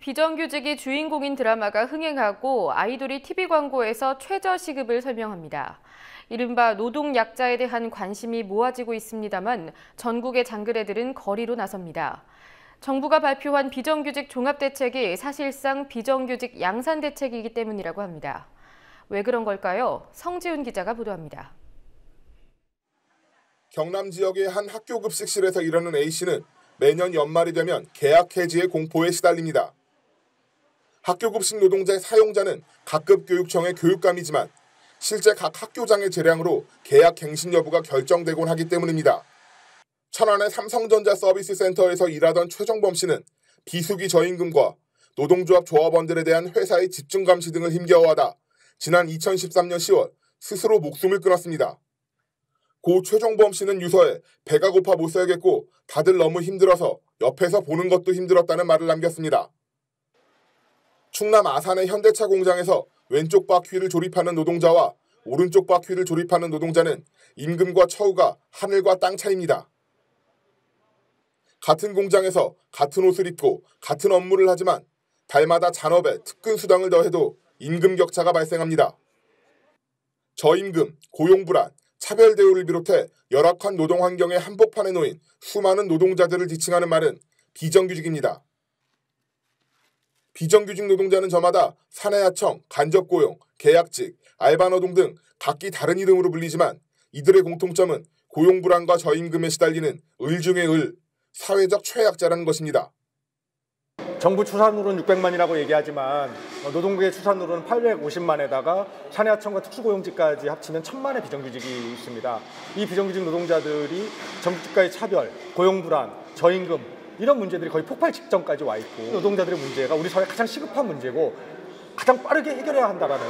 비정규직이 주인공인 드라마가 흥행하고 아이돌이 TV 광고에서 최저시급을 설명합니다. 이른바 노동약자에 대한 관심이 모아지고 있습니다만 전국의 장그래들은 거리로 나섭니다. 정부가 발표한 비정규직 종합대책이 사실상 비정규직 양산대책이기 때문이라고 합니다. 왜 그런 걸까요? 성지훈 기자가 보도합니다. 경남 지역의 한 학교 급식실에서 일하는 A씨는 매년 연말이 되면 계약 해지의 공포에 시달립니다. 학교 급식 노동자의 사용자는 각급 교육청의 교육감이지만 실제 각 학교장의 재량으로 계약 갱신 여부가 결정되곤 하기 때문입니다. 천안의 삼성전자 서비스 센터에서 일하던 최정범 씨는 비수기 저임금과 노동조합 조합원들에 대한 회사의 집중 감시 등을 힘겨워하다 지난 2013년 10월 스스로 목숨을 끊었습니다. 고 최정범 씨는 유서에 배가 고파 못 살겠고 다들 너무 힘들어서 옆에서 보는 것도 힘들었다는 말을 남겼습니다. 충남 아산의 현대차 공장에서 왼쪽 바퀴를 조립하는 노동자와 오른쪽 바퀴를 조립하는 노동자는 임금과 처우가 하늘과 땅 차이입니다. 같은 공장에서 같은 옷을 입고 같은 업무를 하지만 달마다 잔업에 특근 수당을 더해도 임금 격차가 발생합니다. 저임금, 고용불안, 차별 대우를 비롯해 열악한 노동 환경의 한복판에 놓인 수많은 노동자들을 지칭하는 말은 비정규직입니다. 비정규직 노동자는 저마다 사내하청, 간접고용, 계약직, 알바노동 등 각기 다른 이름으로 불리지만 이들의 공통점은 고용불안과 저임금에 시달리는 을 중의 을, 사회적 최약자라는 것입니다. 정부 추산으로는 600만이라고 얘기하지만 노동부의 추산으로는 850만에다가 사내하청과 특수고용직까지 합치면 1000만의 비정규직이 있습니다. 이 비정규직 노동자들이 정규직과의 차별, 고용불안, 저임금 이런 문제들이 거의 폭발 직전까지 와 있고 노동자들의 문제가 우리 사회의 가장 시급한 문제고 가장 빠르게 해결해야 한다라는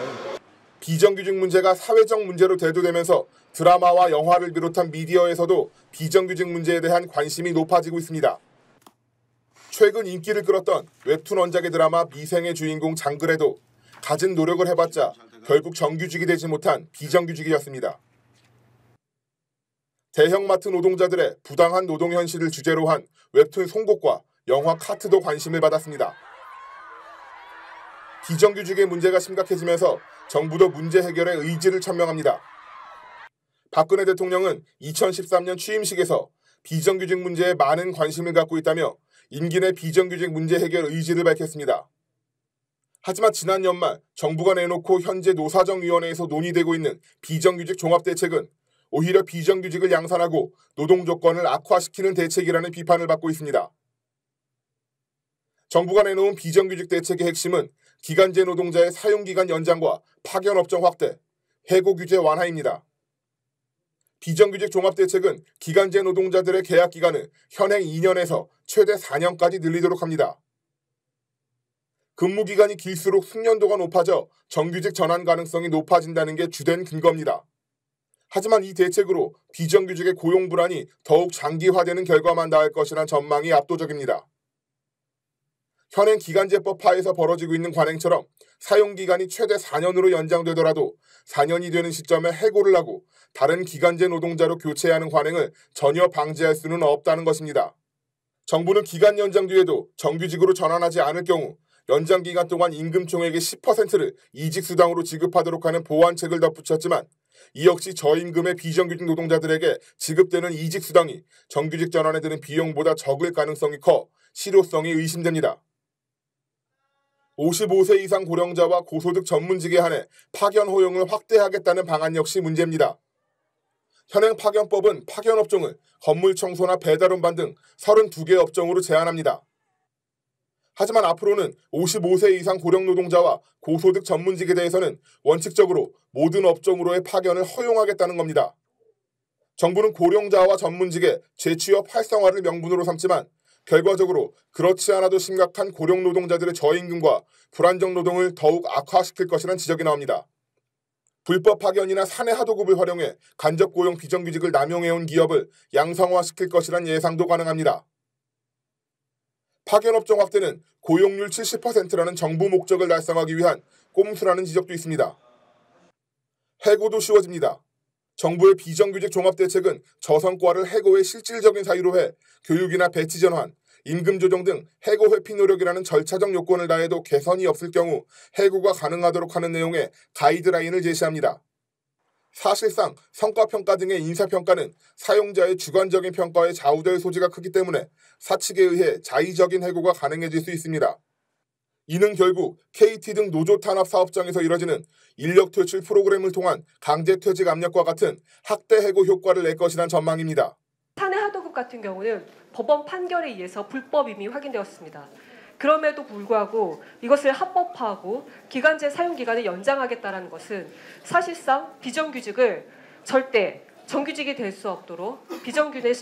비정규직 문제가 사회적 문제로 대두되면서 드라마와 영화를 비롯한 미디어에서도 비정규직 문제에 대한 관심이 높아지고 있습니다. 최근 인기를 끌었던 웹툰 원작의 드라마 미생의 주인공 장그래도 갖은 노력을 해봤자 결국 정규직이 되지 못한 비정규직이었습니다. 대형마트 노동자들의 부당한 노동 현실을 주제로 한 웹툰 송곳과 영화 카트도 관심을 받았습니다. 비정규직의 문제가 심각해지면서 정부도 문제 해결에 의지를 천명합니다. 박근혜 대통령은 2013년 취임식에서 비정규직 문제에 많은 관심을 갖고 있다며 임기 내 비정규직 문제 해결 의지를 밝혔습니다. 하지만 지난 연말 정부가 내놓고 현재 노사정위원회에서 논의되고 있는 비정규직 종합대책은 오히려 비정규직을 양산하고 노동 조건을 악화시키는 대책이라는 비판을 받고 있습니다. 정부가 내놓은 비정규직 대책의 핵심은 기간제 노동자의 사용기간 연장과 파견업종 확대, 해고 규제 완화입니다. 비정규직 종합대책은 기간제 노동자들의 계약 기간을 현행 2년에서 최대 4년까지 늘리도록 합니다. 근무기간이 길수록 숙련도가 높아져 정규직 전환 가능성이 높아진다는 게 주된 근거입니다. 하지만 이 대책으로 비정규직의 고용 불안이 더욱 장기화되는 결과만 닿을 것이란 전망이 압도적입니다. 현행 기간제법 하에서 벌어지고 있는 관행처럼 사용기간이 최대 4년으로 연장되더라도 4년이 되는 시점에 해고를 하고 다른 기간제 노동자로 교체하는 관행을 전혀 방지할 수는 없다는 것입니다. 정부는 기간 연장 뒤에도 정규직으로 전환하지 않을 경우 연장 기간 동안 임금 총액의 10%를 이직수당으로 지급하도록 하는 보완책을 덧붙였지만 이 역시 저임금의 비정규직 노동자들에게 지급되는 이직수당이 정규직 전환에 드는 비용보다 적을 가능성이 커 실효성이 의심됩니다. 55세 이상 고령자와 고소득 전문직에 한해 파견 허용을 확대하겠다는 방안 역시 문제입니다. 현행 파견법은 파견업종을 건물 청소나 배달 운반 등 32개 업종으로 제한합니다. 하지만 앞으로는 55세 이상 고령 노동자와 고소득 전문직에 대해서는 원칙적으로 모든 업종으로의 파견을 허용하겠다는 겁니다. 정부는 고령자와 전문직의 재취업 활성화를 명분으로 삼지만 결과적으로 그렇지 않아도 심각한 고령 노동자들의 저임금과 불안정 노동을 더욱 악화시킬 것이라는 지적이 나옵니다. 불법 파견이나 사내 하도급을 활용해 간접 고용 비정규직을 남용해온 기업을 양성화시킬 것이란 예상도 가능합니다. 파견업종 확대는 고용률 70%라는 정부 목적을 달성하기 위한 꼼수라는 지적도 있습니다. 해고도 쉬워집니다. 정부의 비정규직 종합대책은 저성과를 해고의 실질적인 사유로 해 교육이나 배치 전환, 임금 조정 등 해고 회피 노력이라는 절차적 요건을 다해도 개선이 없을 경우 해고가 가능하도록 하는 내용의 가이드라인을 제시합니다. 사실상 성과평가 등의 인사평가는 사용자의 주관적인 평가에 좌우될 소지가 크기 때문에 사측에 의해 자의적인 해고가 가능해질 수 있습니다. 이는 결국 KT 등 노조 탄압 사업장에서 이뤄지는 인력 퇴출 프로그램을 통한 강제 퇴직 압력과 같은 학대 해고 효과를 낼 것이란 전망입니다. 사내 하도급 같은 경우는 법원 판결에 의해서 불법임이 확인되었습니다. 그럼에도 불구하고 이것을 합법화하고 기간제 사용기간을 연장하겠다는 것은 사실상 비정규직을 절대 정규직이 될 수 없도록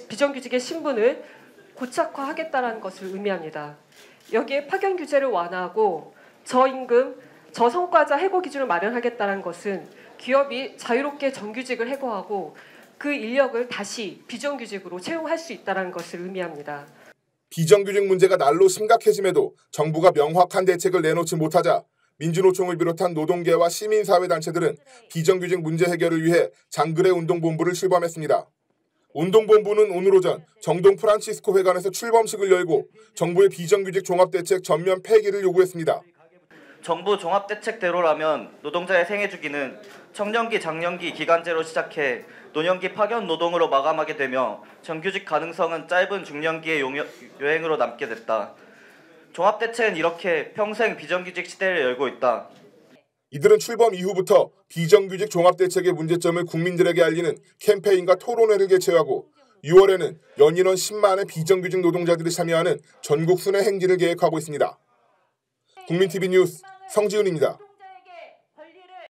비정규직의 신분을 고착화하겠다는 것을 의미합니다. 여기에 파견 규제를 완화하고 저임금, 저성과자 해고 기준을 마련하겠다는 것은 기업이 자유롭게 정규직을 해고하고 그 인력을 다시 비정규직으로 채용할 수 있다는 것을 의미합니다. 비정규직 문제가 날로 심각해짐에도 정부가 명확한 대책을 내놓지 못하자 민주노총을 비롯한 노동계와 시민사회단체들은 비정규직 문제 해결을 위해 장그래 운동본부를 출범했습니다. 운동본부는 오늘 오전 정동 프란치스코 회관에서 출범식을 열고 정부의 비정규직 종합대책 전면 폐기를 요구했습니다. 정부 종합대책대로라면 노동자의 생애주기는 청년기, 장년기 기간제로 시작해 노년기 파견 노동으로 마감하게 되며 정규직 가능성은 짧은 중년기의 여행으로 남게 됐다. 종합대책은 이렇게 평생 비정규직 시대를 열고 있다. 이들은 출범 이후부터 비정규직 종합대책의 문제점을 국민들에게 알리는 캠페인과 토론회를 개최하고 6월에는 연인원 10만의 비정규직 노동자들이 참여하는 전국 순회 행진을 계획하고 있습니다. 국민TV 뉴스 성지훈입니다.